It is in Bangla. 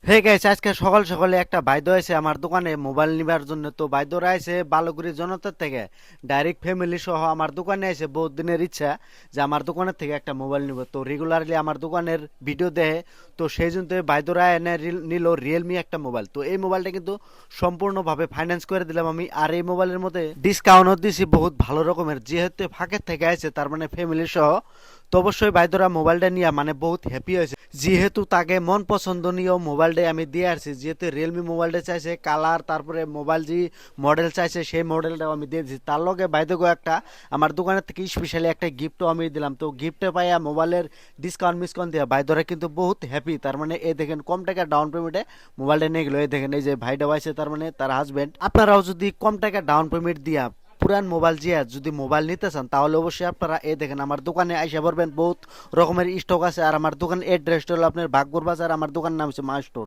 হে গাইস, আজকে সকাল সকালে একটা বাইদো আছে আমার দোকানে মোবাইল নিবার জন্য। তো বাইদোরা আছে বালুগুড়ি জনতার থেকে, ডাইরেক্ট ফ্যামিলি সহ আমার দোকানে আছে। বহুত দিনের ইচ্ছা যে আমার দোকানের থেকে একটা মোবাইল নিব, তো রেগুলারলি আমার দোকানের ভিডিও দেখে। তো সেই জন্য বাইদোরা এনে নিল রিয়েলমি একটা মোবাইল। তো এই মোবাইলটা কিন্তু সম্পূর্ণভাবে ফাইন্যান্স করে দিলাম আমি, আর এই মোবাইলের মধ্যে ডিসকাউন্টও দিছি বহুত ভালো রকমের, যেহেতু ফাঁকের থেকে আছে তার মানে ফ্যামিলি সহ। তো অবশ্যই বাইদোরা মোবাইলটা নিয়ে মানে বহুত হ্যাপি হয়েছে, যেহেতু তাকে মন পছন্দনীয় মোবাইলটাই আমি দিয়ে আসছি। যেহেতু রিয়েলমি মোবাইলটা চাইছে কালার, তারপরে মোবাইল যে মডেল চাইছে সেই মডেলটাও আমি দিয়ে দিচ্ছি। তার লগে বাইদেগো একটা আমার দোকানের থেকে স্পেশালি একটা গিফটও আমি দিলাম। তো গিফটে পাইয়া মোবাইলের ডিসকাউন্ট মিসকাউন্ট দেওয়া বাইদরা কিন্তু বহুত হ্যাপি। তার মানে এই দেখেন কম টাকা ডাউন পেমেন্টে মোবাইলটা নিয়ে গেলো। এই দেখেন এই যে ভাইটা পাইছে, তার মানে তার হাজবেন্ড। আপনারাও যদি কম টাকা ডাউন পেমেন্ট দিয়া পুরান মোবাইল দিয়ে যদি মোবাইল নিতে চান, তাহলে অবশ্যই আপনারা এই দেখেন আমার দোকানে আইসা পড়বেন। বহুত রকমের স্টক আছে। আর আমার দোকান এড্রেসটা হলো আপনার বাগপুর বাজার, আমার দোকানের নাম হচ্ছে মা স্টোর।